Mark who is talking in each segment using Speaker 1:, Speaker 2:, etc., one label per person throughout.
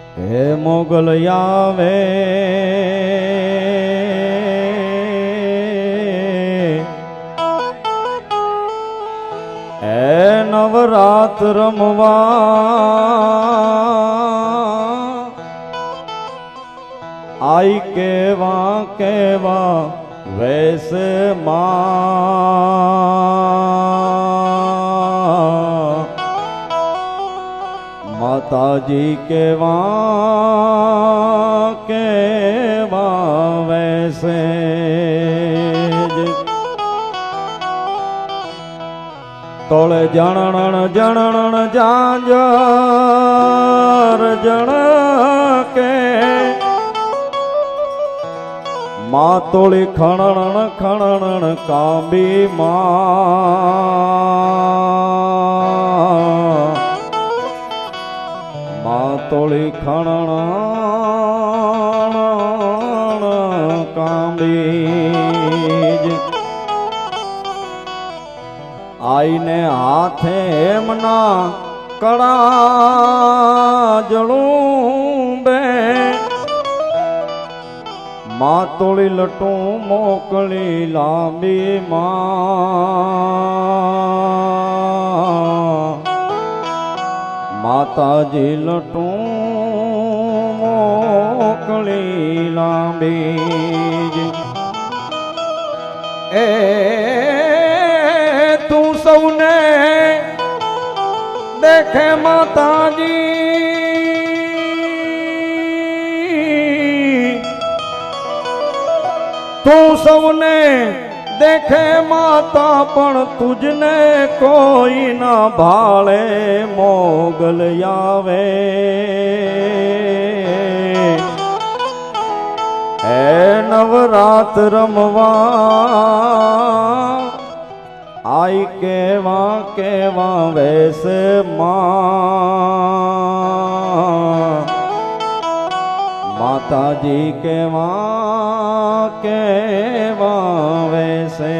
Speaker 1: હે મોગલ આવે હે નવરાત રમવા આઈ કેવા કેવા વૈસે માતાજી કેવા કેવા વૈસે તોળે જણણ જણણ જાંજર જણ કે મા તોળી ખણણ ખણણ કાંબી મા તોળી ખણણ કાંબી આઈને હાથે એમના કડા જળું બે મા તોળી લટું મોકલી લાંબી માતાજી લટું મોકલી લાંબી એ તું સૌને દેખે માતાજી તું સૌને દેખે માતા પણ તુજને કોઈ ના ભાળે મોગલ આવે હે નવરાત રમવા આઈ કેવા કેવા વૈસે માતાજી કેવા કેવા વૈસે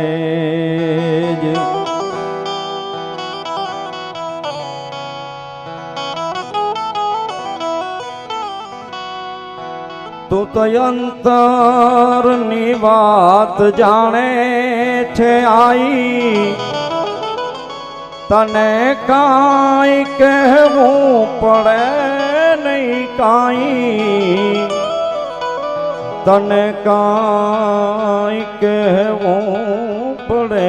Speaker 1: તું તો અંતરની વાત જાણે છે આઈ તને કાંઈ કહેવું પડે નહીં કાંઈ તને કાંઈ કહેવું પડે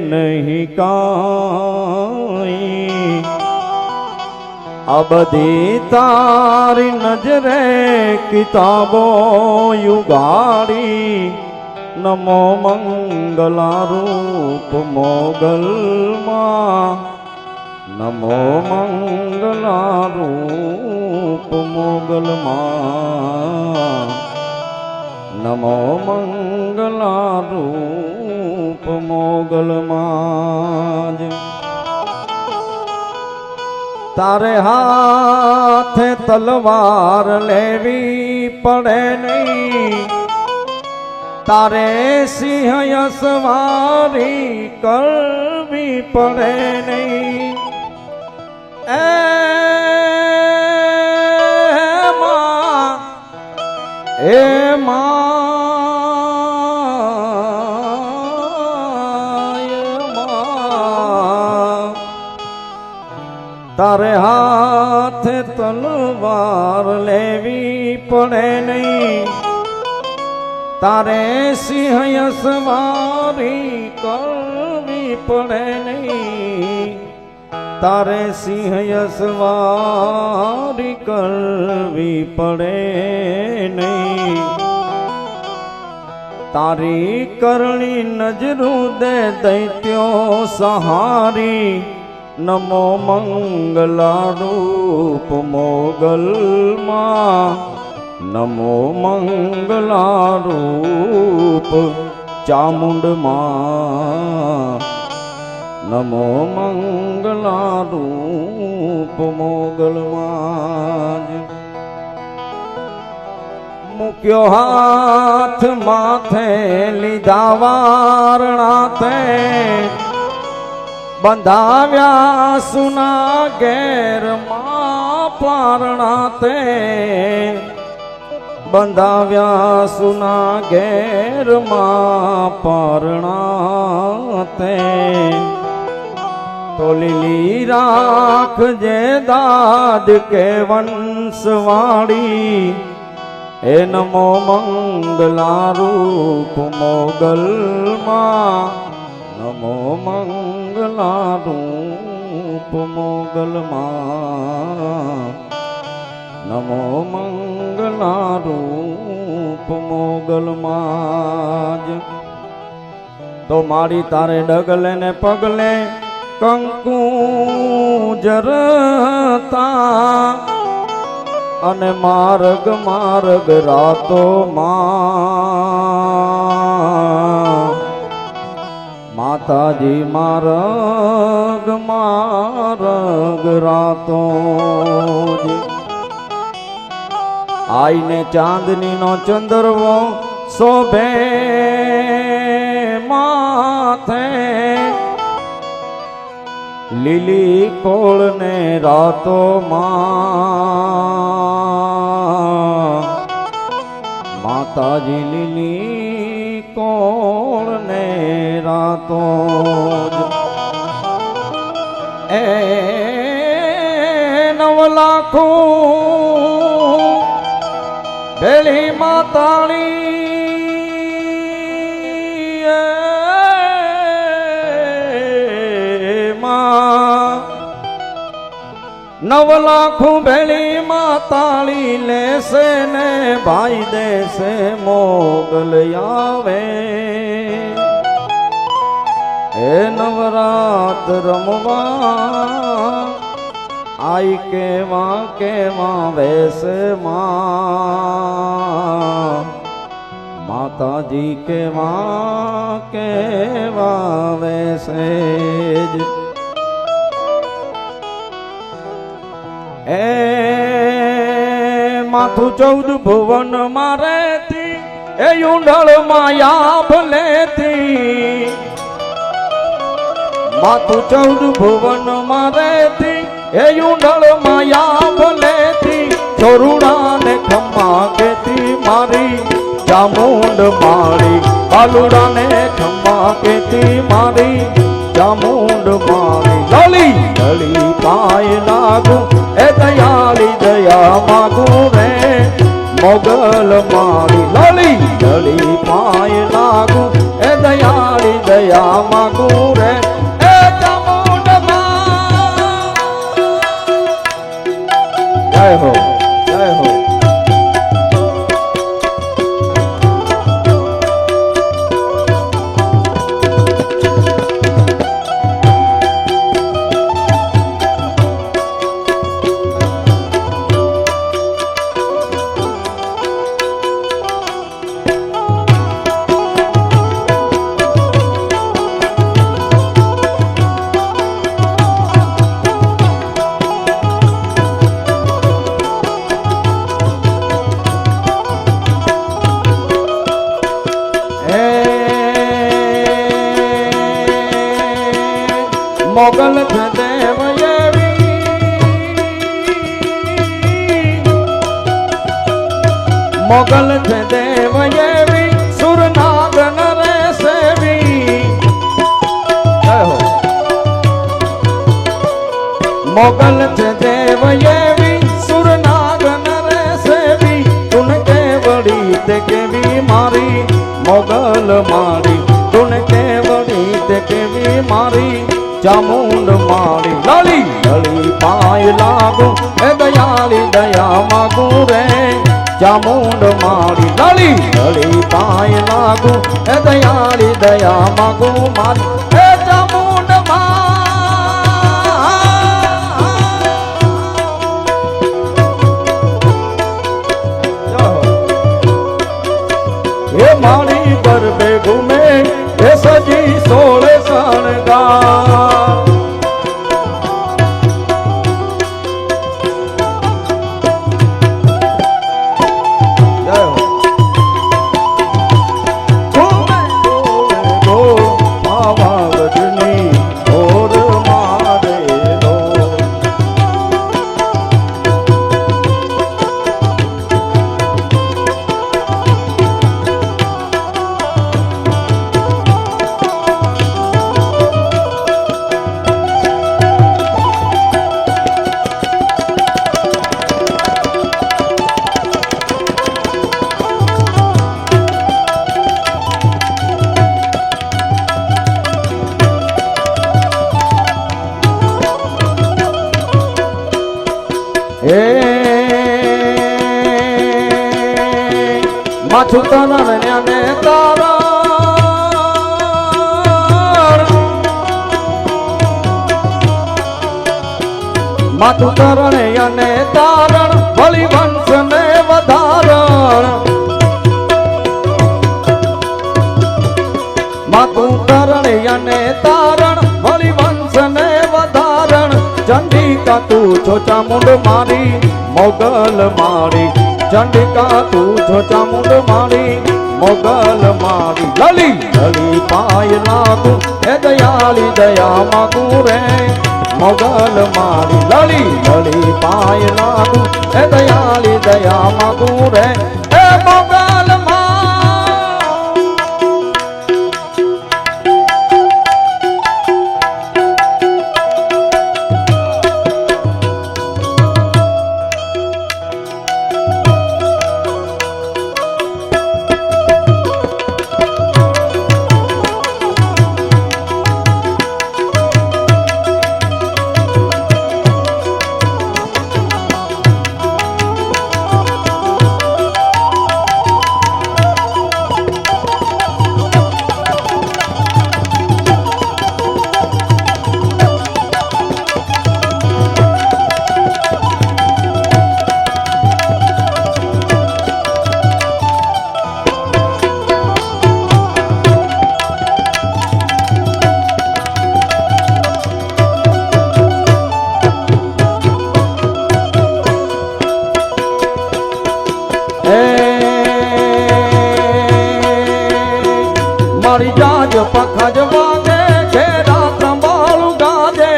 Speaker 1: નહીં કાંઈ આ બધી તારી નજરે કિતાબો યુગાડી નમો મંગલા રૂપ મોગલમાં નમો મંગલા રૂપ મોગલમાં નમો મંગલા રૂપ મોગલમાં તારે હાથે તલવાર લેવી પડે નહીં તારે સિંહ સવારી કરવી પડે નહીં એ તારે હાથે તલવાર લેવી પડે નહીં તારે સિંહ સવારી કરવી પડે નહીં તારે સિંહ સવારી કરવી પડે નહીં તારી કરણી નજરું દે દૈત્યો સહારી નમો મંગલા રૂપ મોગલમાં નમો મંગલા રૂપ ચામુંડમાં નમો મંગલા રૂપ મોગલમાં મૂક્યો હાથ માથે લીધા વારણા તે બંધાવ્યા સુના ઘેર માં પારણા તે બંધાવ્યા સુના ઘેરમાં પારણા તે તો લીલી રાખજે દાદ કે વંશવાળી એ નમો મંગલા રૂપ મોગલમાં નમો મંગલા રૂપ મોગલમાં નમો મંગલા રૂપ મોગલમાં જ તો મારી તારે ડગલે ને પગલે કંકુ જરતા અને માર્ગ માર્ગ રાતો માતાજી માર્ગ માર્ગ રાતો આઈને ચાંદની નો ચંદ્રવો શોભે માથે લીલી કોળ ને રાતો માતાજી લીલી કોળ ને રાતો એ 9 લાખો ભેળી માતાળી 9 લાખો ભેળી માતાળી લેશે ને ભાઈ દેશે મોગલ આવે એ નવરાત રમવા આઈ કેવા કેવા વેસે માતાજી કેવા કેવા વેસે એ માથું 14 ભુવન મારેતી એ ઊંડળ માયા ભલેતી માથું 14 ભુવન મારેતી એ ઊંડળ માયા ભલેતી ચોરુડા ને ખમ્મા કેતી મારી ચામુંડ માળી બાલુડા ને ખમ્મા કેતી મારી ચામુંડ માળી લલી લલી પાય લાગુ એ દયાળી દયા માગું રે મોગલ માળી લલી લલી પાય લાગુ એ દયાળી દયા માગું રે એ ચામુંડ જય હો જય હો મોગલ દેવ એવી મોગલ દેવ એવી સુરનાગ નરે સેવી મોગલ દેવ એવી સુરનાગ નરે સેવી તુન કેવડી તે કેવી મારી મોગલ મારી તુન કેવડી તે કેવી મારી ચામુંડ માળી લલી લલી પાય લાગુ એ દયાળી દયા માગું રે ચામુંડ માળી લલી લલી પાય લાગુ એ દયાળી દયા માગું મારી એ ચામુંડ એ માળી પર બે ઘૂમે એ સજી 16 શણગાર એ માછું તરણ ને તારા માથું તરણ અને તારણ વળી વંશ ને વધારણ માથું તરણ અને તારણ વળી વંશ ને વધારણ ચંડિકા તું છો ચામુંડ મારી મોગલ મારી ચંડિકા તું છો ચામુંડ મારી મોગલ મારી લલી લલી પાય લાગુ હે દયાળી દયા માગુ રે મોગલ મારી લલી લલી પાય લાગુ હે દયાળી દયા માગુ રે હે મોગલ મારી જાજ પખજ વાગે ઘેરા સંભાળું ગાજે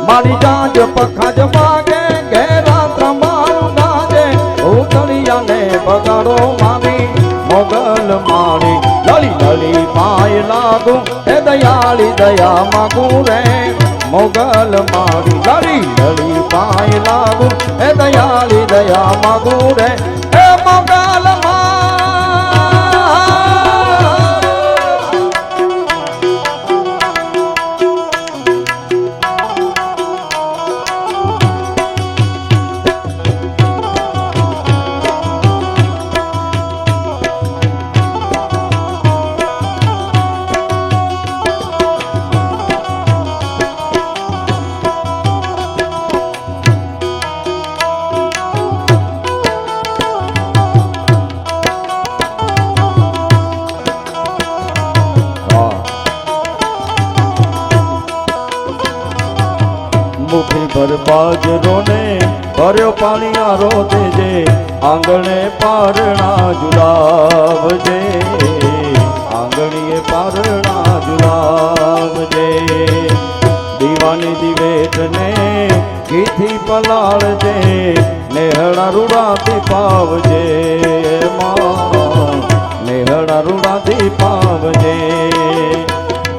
Speaker 1: મારી જાજ પખજ વાગે ઘેરા સંભાળું ગાજે ઉતરિયા ને બગાડો મારી મોગલ મારી લલી લલી પાય લાગુ હે દયાળી દયા માગુ રે મોગલ મારી લલી લલી પાય લાગુ હે દયાળી દયા માગુ રે હે મોગલ મુઠી ભર બાજરો ને ભર્યો પાણીયારો દેજે આંગણે પારણા ઝુલાવજે આંગણીએ પારણા ઝુલાવજે દીવાની દિવેટ ને ઘીથી પલાળજે નેહડા રૂડાથી પાવજે નેહડા રૂડાથી પાવજે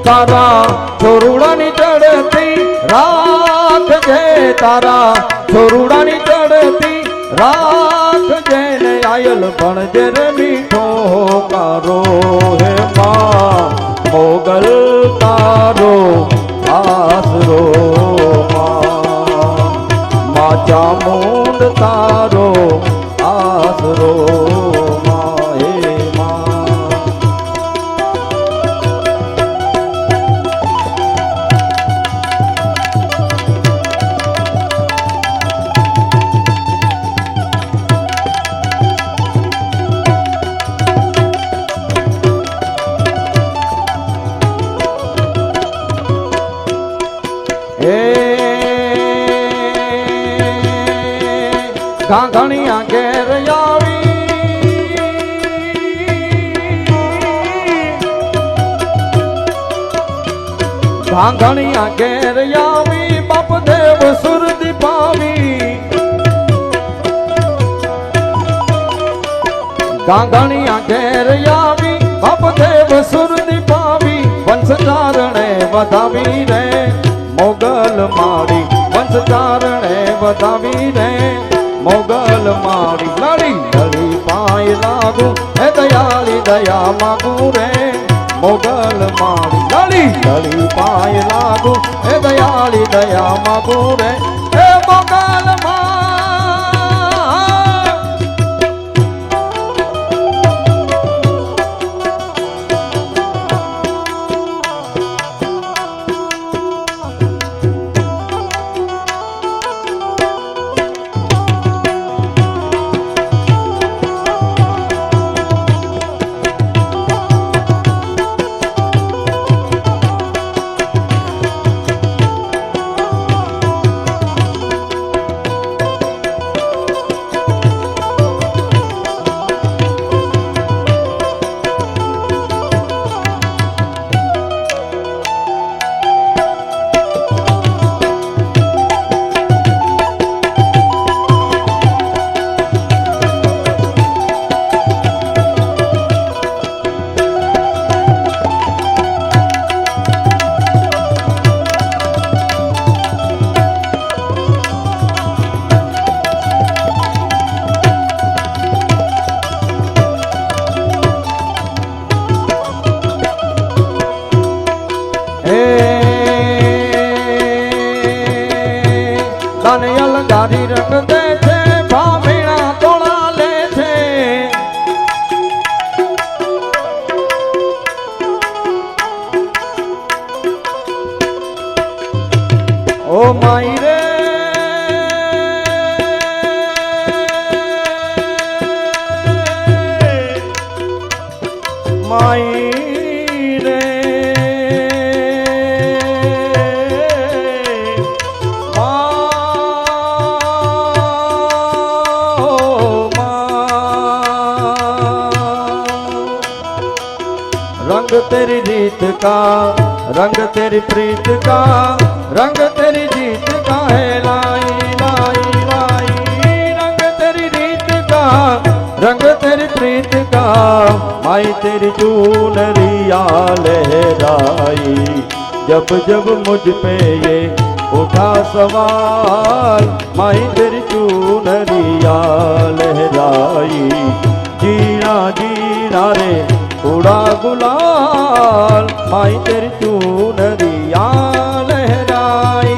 Speaker 1: તારા છોરુડાની ચડતી રાખજે તારા છોરુડાની ચડતી રાખજે ને આયલ ભણજે રે મીઠો કારો હે માં મોગલ તારો આસરો માં ચામુંડ તારો આસરો ઘાઘણિયા ઘેર આવી ઘાઘણિયા ઘેર આવી બાપ દેવ સુરતી પાવી ઘાઘણિયા ઘેર આવી બાપ દેવ સુરતી પાવી વંશધારણે વધાવી રે મોગલ મારી વંશધારણે વધાવી રે મોગલ મારી લડી લડી પાય લાગુ હે દયાળી દયા માગુ રે મોગલ મારી લાલી લાલી પાય લાગુ એ દયાળી દયા માગુ રે એ મોગલ માં અલંકારી રંગ દે છે ભામીણા તોળા લે છે ઓ માઈ રે માઈ रंग तेरी रीत का रंग तेरी प्रीत का रंग तेरी जीत का है लाई लाई लाई रंग तेरी रीत का रंग तेरी प्रीत का माई तेरी चूनरिया लहराई जब जब मुझ पे ये उठा सवाल माई तेरी चूनरिया लहराई जीना जीना रे उड़ा गुलाल माई तेरी चूनरिया लहराई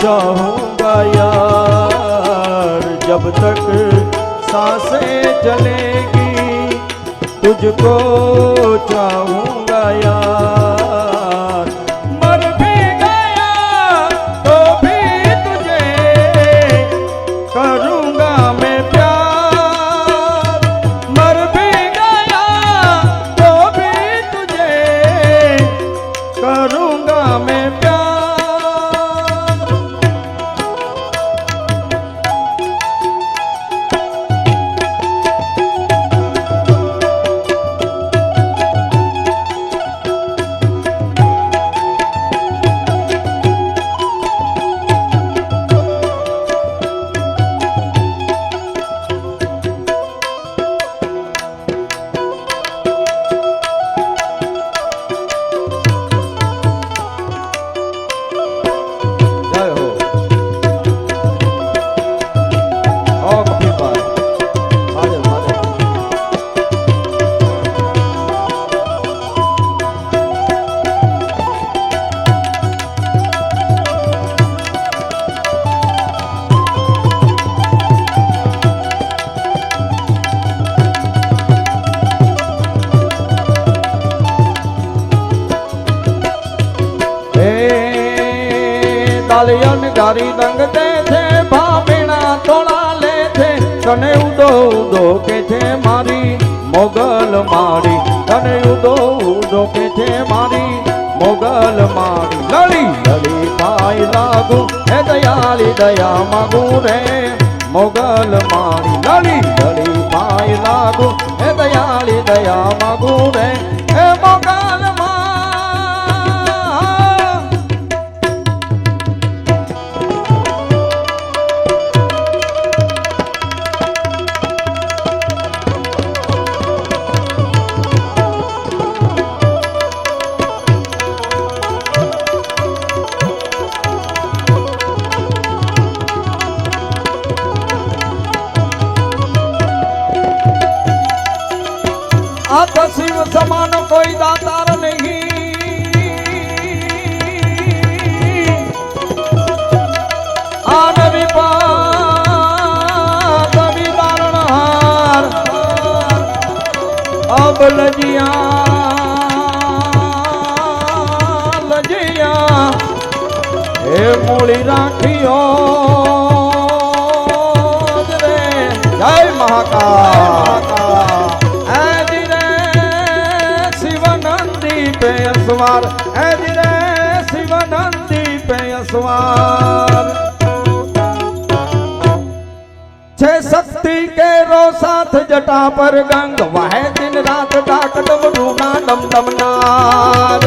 Speaker 1: चाहूंगा यार जब तक सांसें चलेगी तुझको चाहूंगा यार मर भी गया तो भी तुझे करूंगा मैं प्यार मर भी गया तो भी तुझे करूंगा मैं प्यार તાલિયન ગારી રંગ દે છે ભાભીણા થોડા લે કને ઉદો ઉદો કે છે મારી મોગલ મારી, કને ઉદો ઉદો કે છે મારી મોગલ મારી. લડી લડી પાય લાગુ હે દયાળી દયા માગું રે મોગલ મારી. લડી લડી પાય લાગુ હે દયાળી દયા માગું રે હે મોગલ મારી. શિવ સમાન કોઈ દાતાર નહીં. આન વિપાત વિદારણહાર અબ લજિયા લજિયા હે મૂળી રાખ્યો રે. જય મહાકાળ. पे असवार है रे शिवनंदी पे असवार. छे शक्ति के रो साथ जटा पर गंग वह दिन रात डाक डम ढूंढा डम डम नार.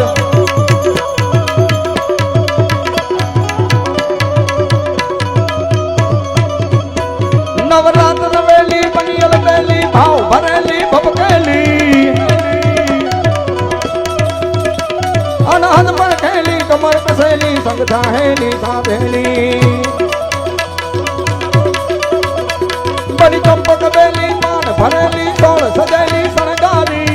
Speaker 1: नवरात्र वेली बनियल बेली भाव भरेली भपकेली अनहद पर खेली कमर कसेली संग थाहेली साधेली. बड़ी चंपक बेली मान भरेली तोड़ सजेली सणगारी.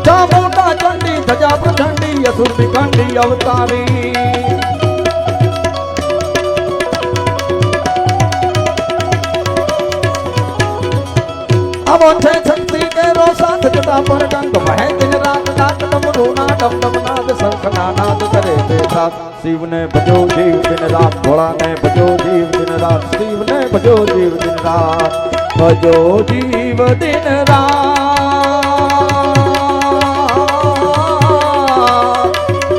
Speaker 1: चामुंडा चंडी धजा प्रचंडी असुर विखंडी अवतारी. अब छे शक्ति के रो साथ जटा पर गंग वह दिन रात डाक डम ढूंढा डम डम नाद शंखना नाद करे थे साथ. शिव ने भजो जीव दिन रात भोला ने भजो जीव दिन रात. शिव ने भजो जीव दिन रात भजो जीव दिन रात.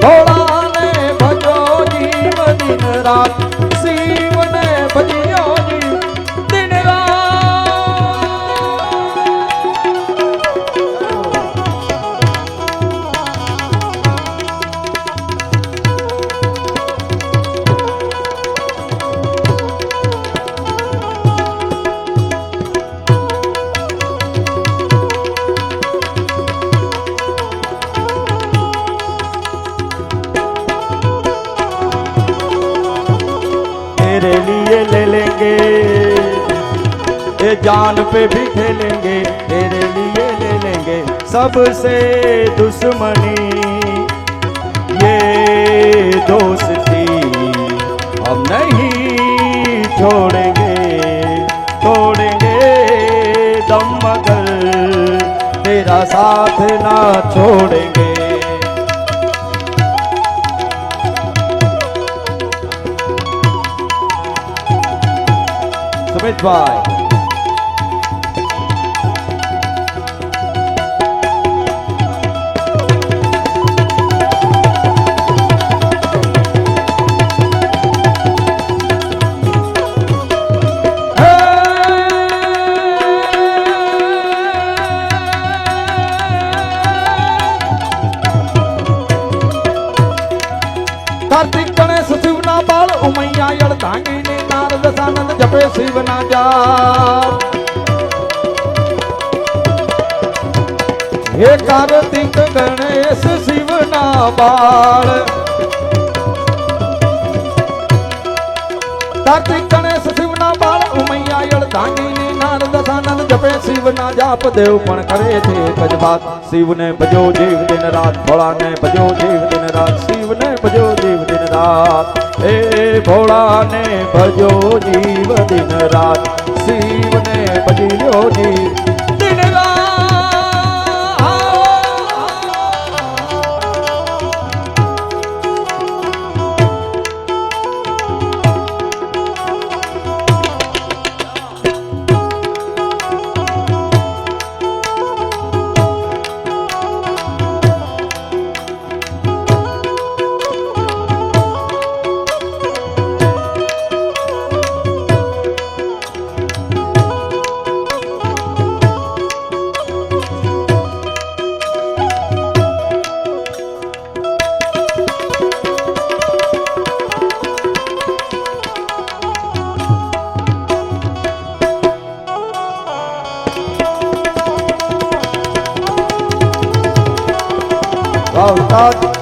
Speaker 1: भोला ने भजो जीव दिन रात. शिव ने भजियो जीव दिन रात. तेरे लिए ले लेंगे ये जान पे भी खेलेंगे. तेरे लिए ले लेंगे सबसे दुश्मनी. ये दोस्ती हम नहीं छोड़ेंगे. तोड़ेंगे दम मगर तेरा साथ ना छोड़ेंगे. सुमित भाई कार्तिक गणेश शिव ना बाल उमैया यड़ धांगी नारद सानंद जपे शिव ना जाप. हे कार्तिक गणेश शिव ना बाल. कार्तिक गणेश शिव ना बाल उमैया यड़ धांगी नारद सानंद जपे शिव ना जाप. देव पण करे थे कज बात. शिव ने भजो जीव दिन रात. भोला ने भजो जीव दिन रात. शिव ने भजो जीव दिन रात. हे भोला ने भजो जीव दिन रात. शिव ने भजियो जीव दिन रात. વાહ ઉસ્તાદ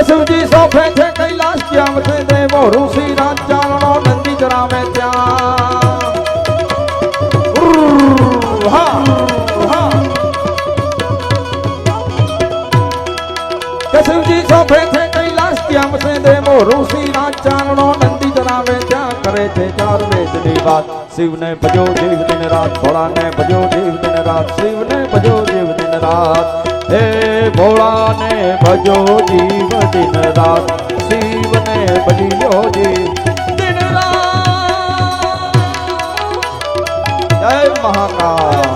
Speaker 1: शिवजी सोफे थे कैलाश श्याम थे देवो ऋषि राज चारणो नंदी चरावे शिवजी सोफे थे कैलाश श्याम थे देवो ऋषि राज चारणो नंदी चरावे करे थे चार वेदनी बात शिव ने भजो जीव दिन रात भोला ने भजो जीव दिन रात शिव ने भजो जीव दिन रात हे भोला ने भजो जीव दिन रात शिव ने भजियो जीव दिन रात जय महाकाल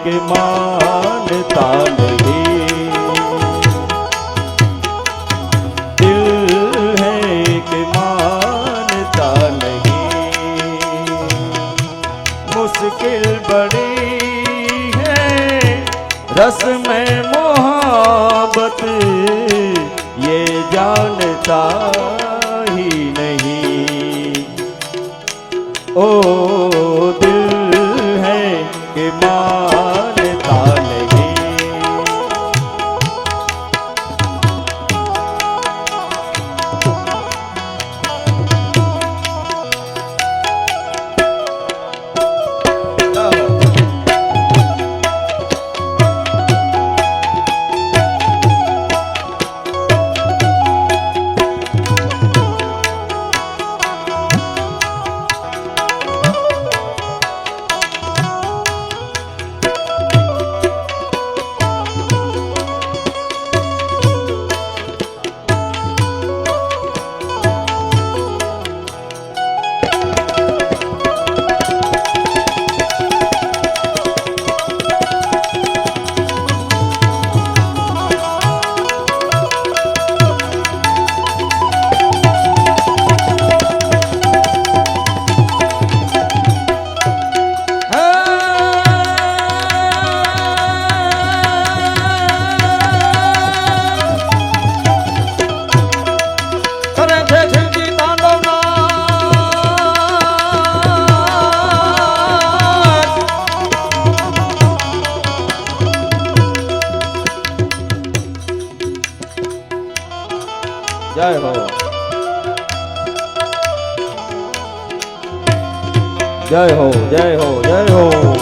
Speaker 1: के मानता नहीं दिल है कि मानता नहीं मुश्किल बड़ी है रस में मोहब्बत ये जानता ही नहीं ओ दिल है कि मानता नहीं जय हो जय हो जय हो जय हो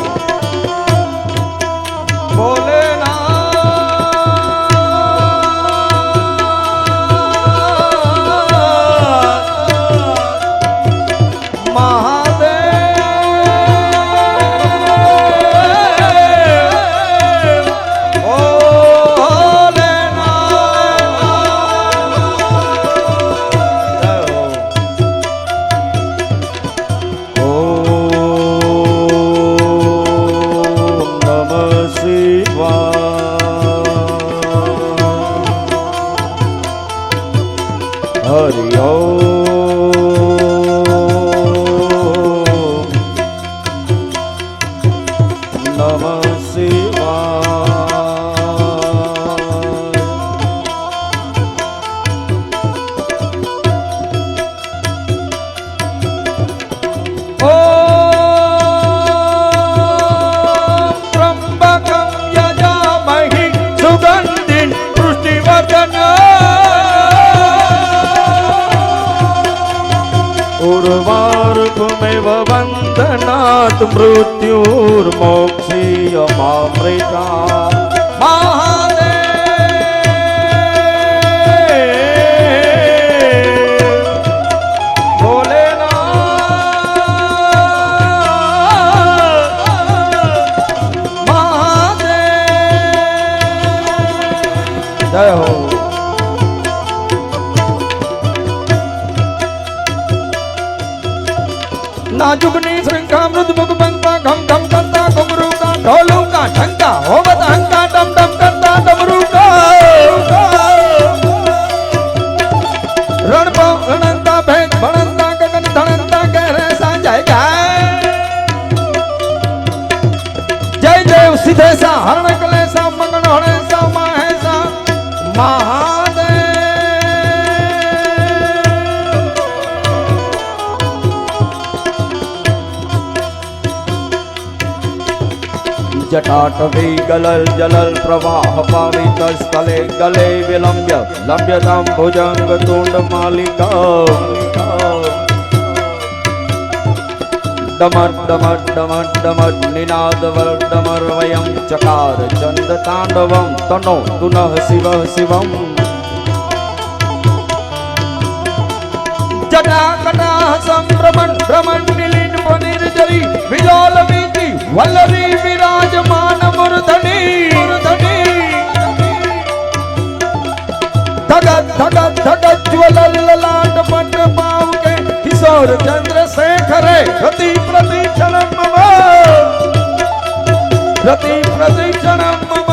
Speaker 1: मृत्युर्मोक्षीयमामृता जय हो। नाजुकनी श्रृंखा मृद मुख पंखा घम घम करता घुमरू का ढोलू का ढंका हो बता डम डम करता डमरू का रण रणंता भेद भणंता गगन धणंता गहरे सा जय जय जय जय सीधे सा हरण कले सा मंगन होने सा माहे सा जटाटवी गलल जलल प्रवाह पावित स्थले गले विलंब्य लंब्यतां भुजंग तुंड मालिका डमट डमट डमट डमट निनाद वर्डमर वयं चकार चंद तांडवं तनो तुनः शिवः शिवम् जटा कटा संभ्रमण भ्रमण निलीन पनिर्जरी विलोल वीति वल्लरी विराजमान मूर्धनि धगत धगत धगत ज्वलल ललाट पट पाव के किशोर चंद्रशेखर रति प्रतीक्षणं मम रति प्रतीक्षणं मम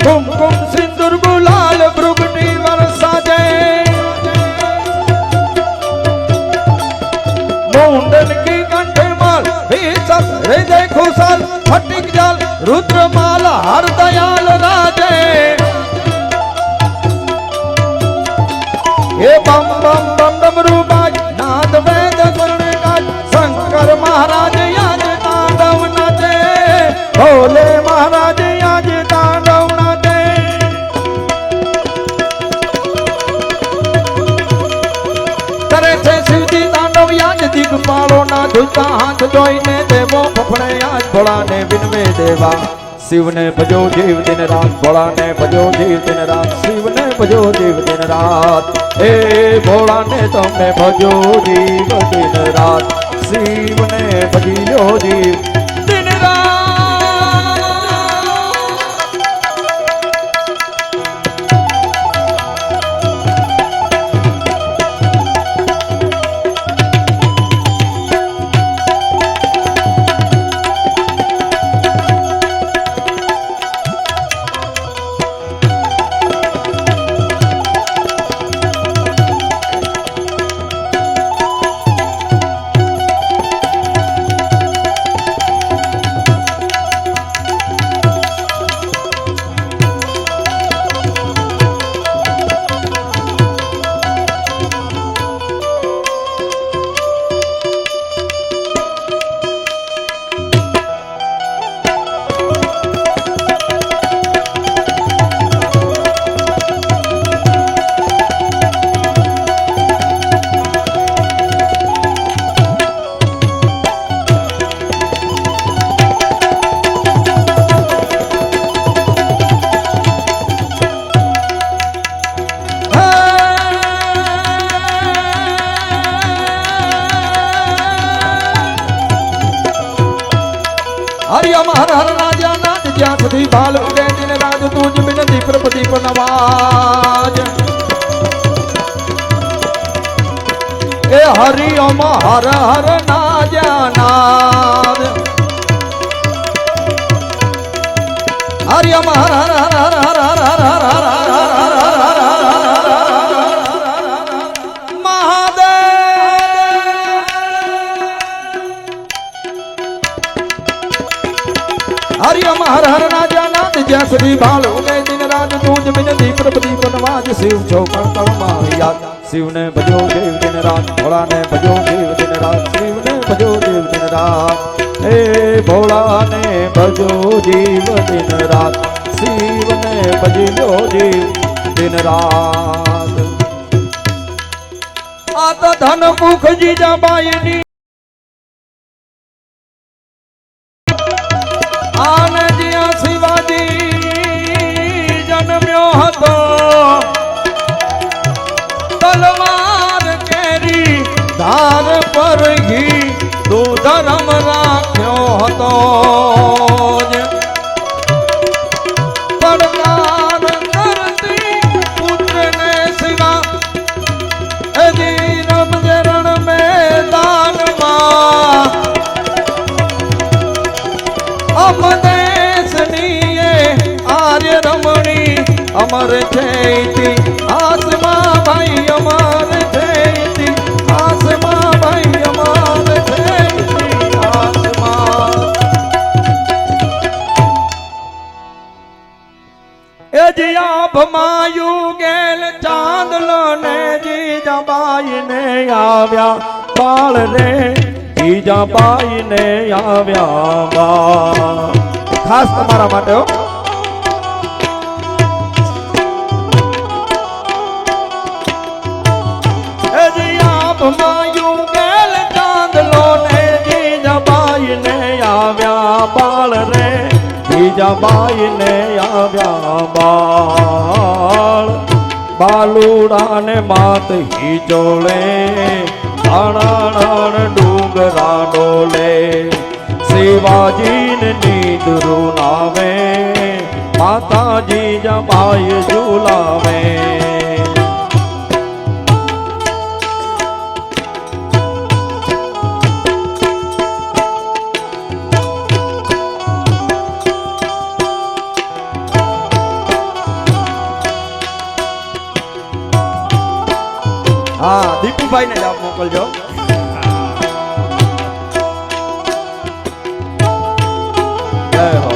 Speaker 1: कुमकुम सिंदूर गुलाल भ्रुगटी वर्षा जय मुंडन की कंठमाल हृदय खुशाल फटिक जाल रुद्रमाला हर दयाल राजे हे बम बम बम डमरू बाज नाद वेद स्वर्ण काज शंकर महाराज आज तांडव नाचे भोले महाराज आज तांडव नाचे करे थे शिवजी तांडव आज दिगपालो ना झुलता हाथ जोईने देवो फफड़े आज भोला ने विनवे देवा शिव ने भजो जीव दिन रात भोला ने भजो जीव दिन रात शिव ने भजो जीव दिन रात ए भोला ने तुम्हें भजो जीव दिन रात शिव ने भजियो जीव दिन रात। હરિયમ હર હર રાજા નાથ જ્યાં સુધી ભાલ ઉગે દિન રાજ તુજ બિનતી પ્રપદીપ નવાજ એ હરિયમ હર હર રાજા નાથ હરિયમ હર હર હર હર હર હર હર હર हरियम हर हर राजा नाथ जय श्री भाल उगे दिन राज तूज बिनती प्रपदीप नवाज शिव चौकड़ कलमाया शिव ने भजो देव दिन रात भोला ने भजो देव दिन रात शिव ने भजो देव दिन रात हे भोला ने भजो जीव दिन रात शिव ने भजो जीव दिन रात आत धन मुख जीजा बाई आने जिया शिवाजी जन्म्यो हतो तलवार केरी धार पर ही दो धर्म राख्यो हतो પડકાર કરતી પુત્ર ને શિવા હજી રમજરણ મેદાનમાં અમદેશની આર્ય રમણી અમર જયતી આસમા ભાઈ અમર જયતી આસમા ભાઈ અમર જયતી આસમા એ જીયા ભમાયું ગેલ ચાંદલો ને જીજાબાઈ ને આવ્યા બાળ રે જીજાબાઈ ને આવ્યા બા ખાસ તમારા માટે હો એ જીયા ભમાયું ગેલ ચાંદલો ને જીજાબાઈ ને આવ્યા બાળ રે જીજાબાઈ ને આવ્યા બાળ બાલુડા ને માત હિજોળે અણણ ડુંગરા ડોલે શિવાજી ને નીંદરુ નાવે માતાજી જબાઈ ઝુલાવે हाँ दीपूभाई ने आप मोकलजो जय हो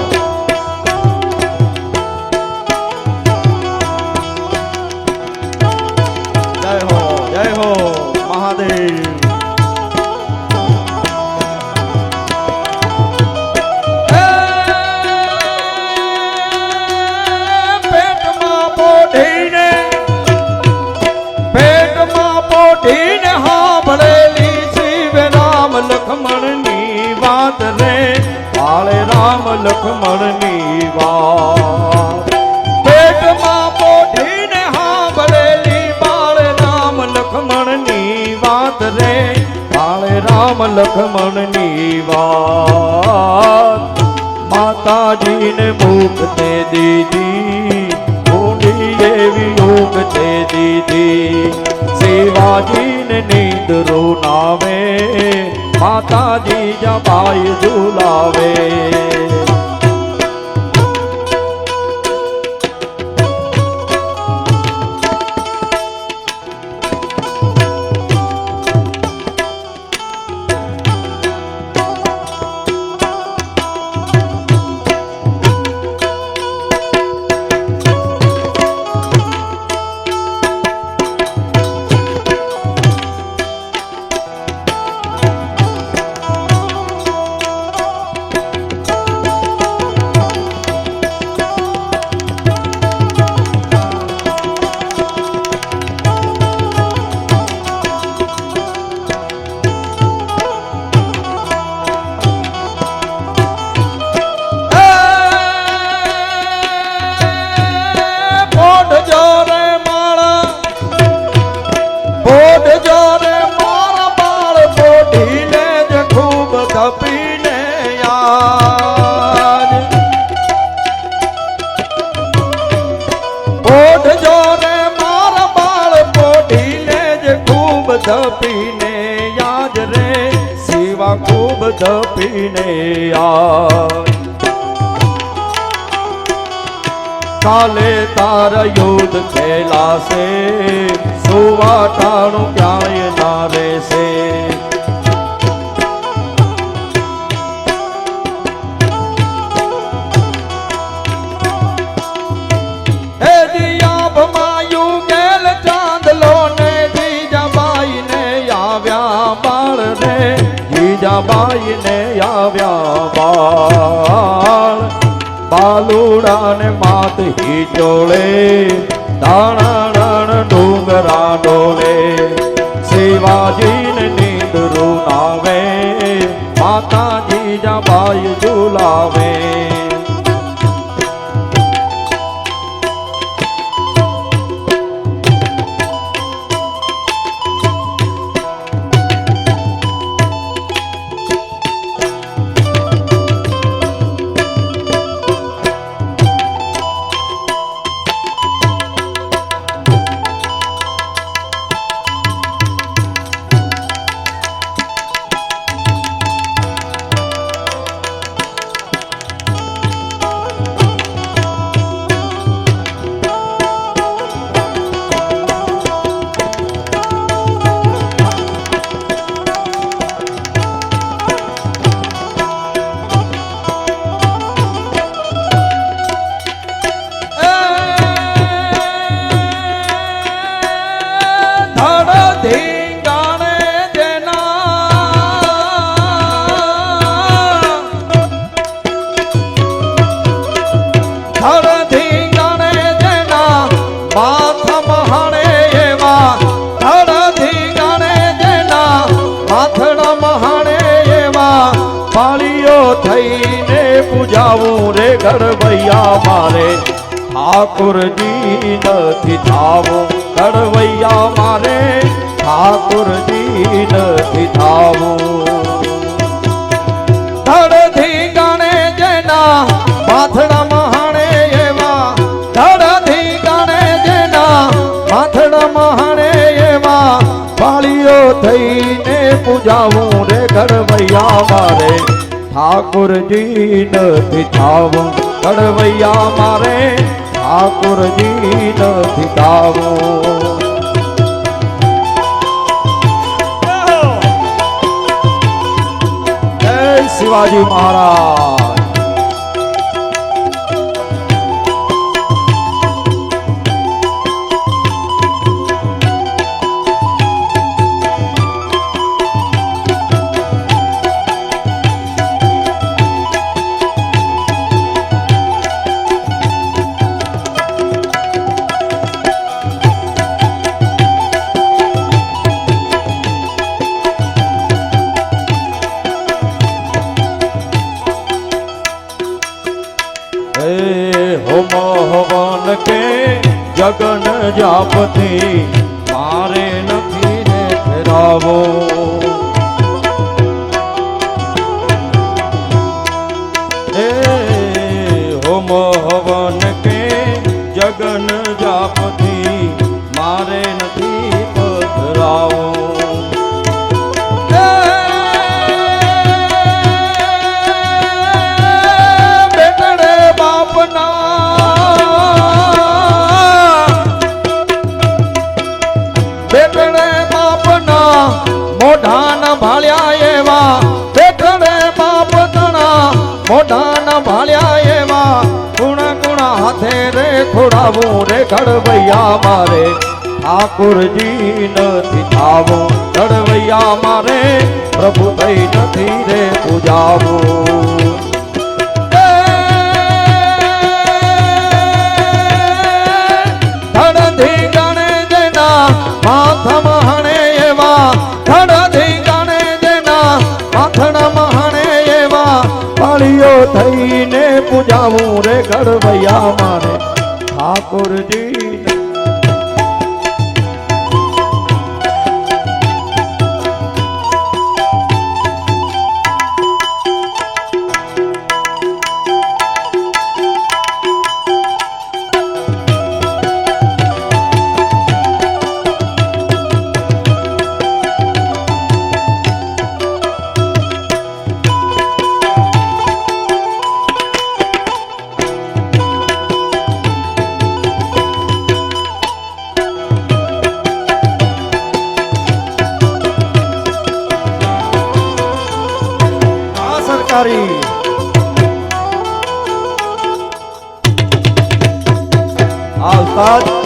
Speaker 1: जय हो जय हो महादेव पेट मां पोढ़ीने પોઢીને સાંભળેલી શિવ રામ લખમણની વાત રે બાળે રામ લખમણની વાત પેટમાં પોઢીને સાંભળેલી બાળ રામ લખમણની વાત રે બાળે રામ લખમણની વાત માતાજીને મુક્તે દીધી ઊંડી એવી યોગતે દીધી શિવાજી ને નીંદરો નાવે માતાજી જબાઈ ઝુલાવે ધપીને યા દૂધ પીને આ કાલે તારા યુદ્ધ ખેલાશે સુવાટાણું ક્યાંય ના રહેશે બાઈ ને આવ્યા બાળ બાલુડા ને માત હિચોળે દાણા ડુંગરા ડોલે શિવાજી ને નીંદરું નાવે માતાજી જા બાઈ ઝુલાવે થઈને પૂજાવું રે ઘડવૈયા મારે ઠાકોરજી નથી થાવું ઘડવૈયા મારે ઠાકોરજી નથી થાવું ધડથી ગાણે જેના માથડા મહાણે એવા ધડથી ગાણે જેના માથડા મહાણે એવા પાળીઓ થઈને પૂજાવું રે ઘડવૈયા મારે ઠાકોરજી નથી થાવું ઘડવૈયા મારે ઠાકોરજી નથી થાવું જય શિવાજી મહારાજ હવન કે જગન જાપથી મારે નથી ને ફેરાવો હોમ હવન કે જગન જાપથી મારે નથી પધરાવો મોઢાના ભાળ્યા એવા બેઠડે બાપ તણા મોઢાના ભાળ્યા એવા ગુણા ગુણા હાથે રે ખોડાવું રે ઘડવૈયા મારે ઠાકોરજી નથી થાવું ઘડવૈયા મારે પ્રભુ થઈ નથી રે પૂજાવું ધડથી ગણે જેના માથા મહાણે એવા ધડથી ગણે જેના માથડા મહાણે એવા પાળીઓ થઈને પૂજાવું રે ઘડવૈયા મારે ઠાકોરજી સરકારી આ ઉસ્તાદ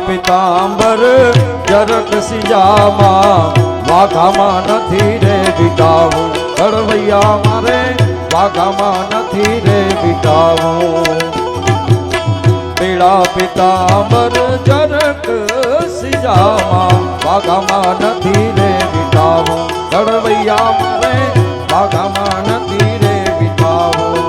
Speaker 1: પિતાંબર જરક સિજામાં વાઘામાં નથી રે વિટાવું ઘડવૈયા મારે વાઘામાં નથી રે વિટાવું પીળા પિતાંબર જરક સિજામાં વાઘામાં નથી રે વિટાવું ઘડવૈયા મારે વાઘામાં નથી રે વિટાવું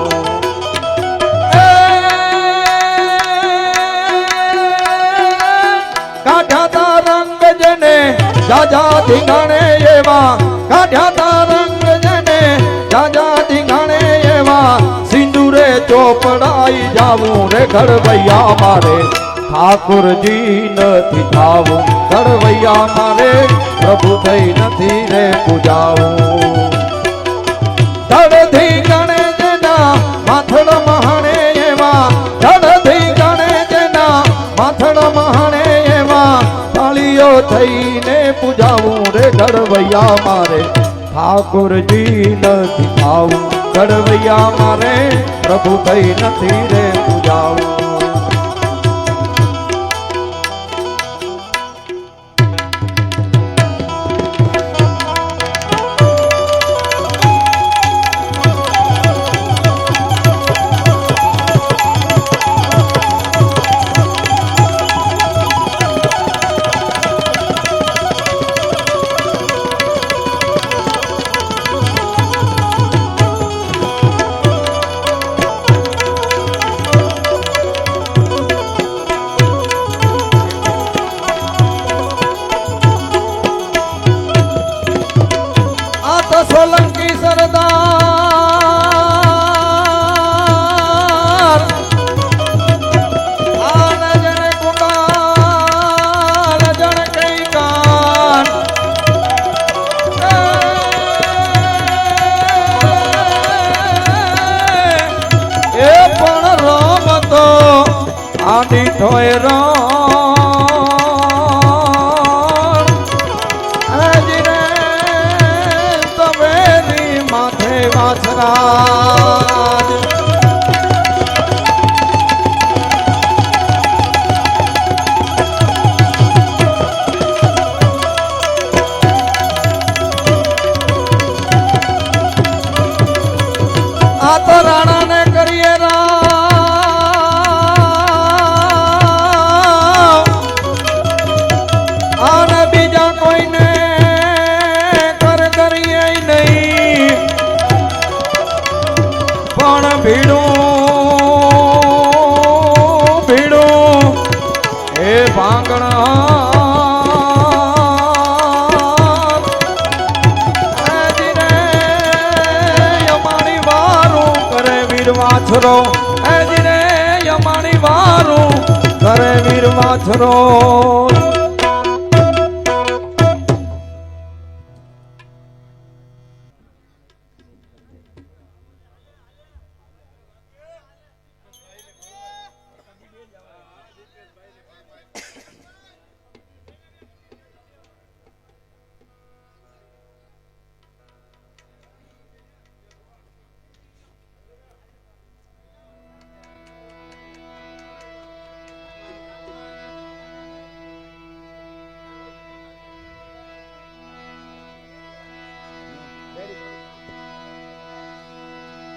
Speaker 1: જાજા ધીંગાણે એવા કાઢ્યા રંગ જને જાજા ધીંગાણે એવા સિંદૂરે ચોપડાઈ જાવું રે ઘડવૈયા મારે ઠાકોરજી નથી થાવું ઘડવૈયા મારે પ્રભુ થઈ નથી રે પૂજાવું ધડ ધીંગાણે જેના માથડ મહાણે એવા ધડ ધીંગાણે જેના માથડ મહાણે એવા થાળીઓ થઈને પૂજાવું રે ઘડવૈયા મારે ઠાકોરજી નથી થાવું ઘડવૈયા મારે પ્રભુ થઈ નથી રે પૂજાવું સોલંકી સરદાર આન જણ કુંડાલ જણ કઈ કાન એ પણ રમતો આડી ઠોય વાછરાજ આ તો રાણાને કરીએ રામ અને બીજા કોઈને કરીએ નહીં પણ ભીડું ભીડું એ ભાંગણા યમાણી વારું કરે વીર વાછરો રે યમાણી વારું કરે વીર વાછરો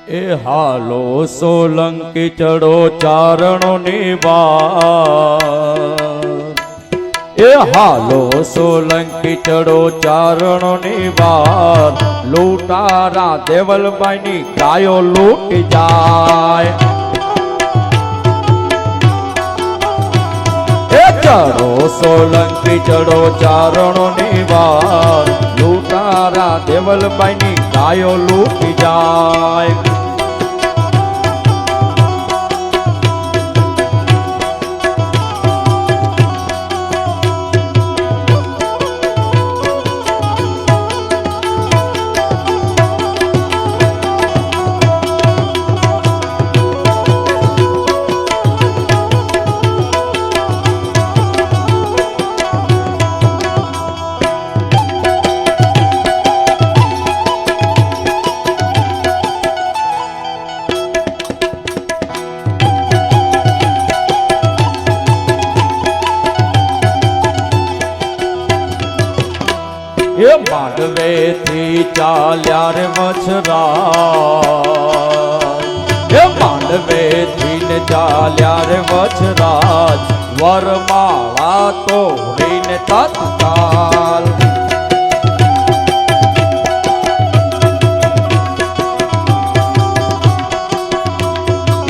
Speaker 1: એ હાલો સોલંકી ચડો ચારણો ની વાત એ હાલો સોલંકી ચડો ચારણો ની વાત લૂંટારા દેવલભાઈ ની ગાયો લૂંટી જાય એ ચડો સોલંકી ચડો ચારણો ની વાત લૂંટારા દેવલભાઈ ની ગાયો લૂંટી જાય માંડવેથી ચાલ્યા રે વછરાજ એ માંડવેથી ને ચાલ્યા રે વછરાજ વરમાળા તોડીને તત્કાલ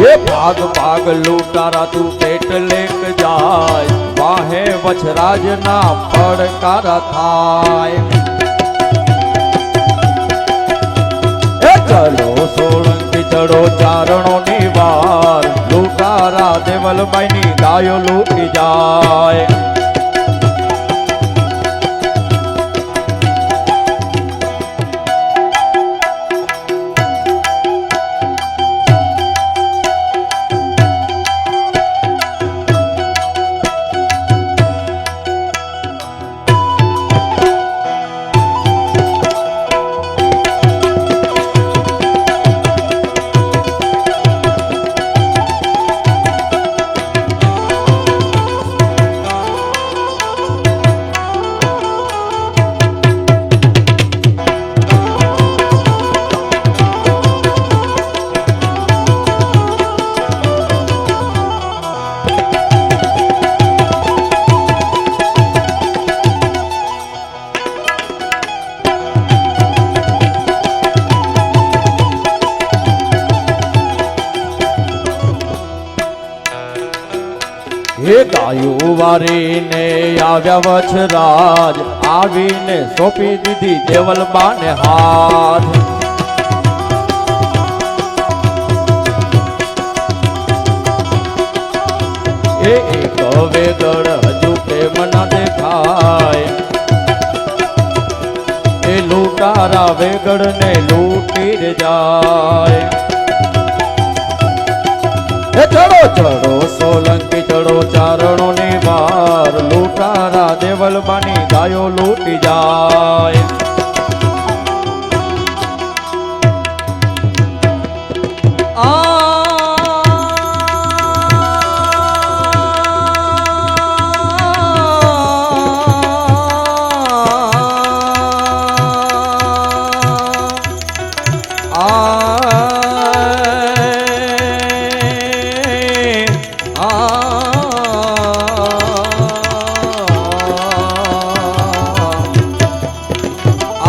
Speaker 1: એ ભાગ ભાગ લૂંટારા તું કેટલેક જાય વાહે વછરાજ ના પડકારા થાય એ ચલો સોળંકી ચડો ચારણો ની વાર લૂંટારા દેવલભાઈ ની ગાયો લૂંટી જાય હે ગાયું વારીને આવ્યા વછરાજ આવીને સોંપી દીધી દેવલબાને હાથ એ એક વેગળ હજુ કેમ ન દેખાય એ લૂંટારા વેગળ ને લૂંટી રે જાય ચડો ચડો સોલંકી ચડો ચારણો ની વાર લૂંટારા દેવલબાની ગાયો લૂંટી જાય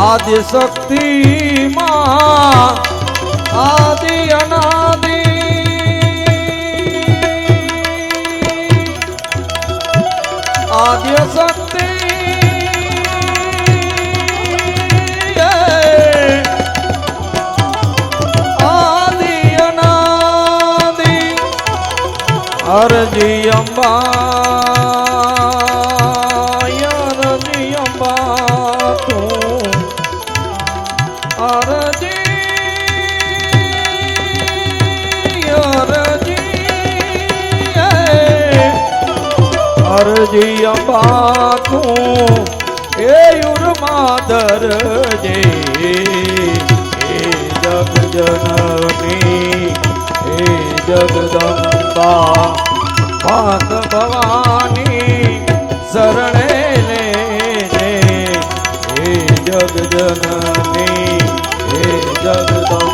Speaker 1: આદિ શક્તિ માં આદિ અનાદિ આદિ શક્તિ આદિ અનાદિ અરજી અંબા અરજી અંબા તું અરજી અંબા તું એ યુરમાદર જે એ જગજનની એ જગદંબા પાત ભવાની શરણે લેને એ જગજનની એ જગદંબા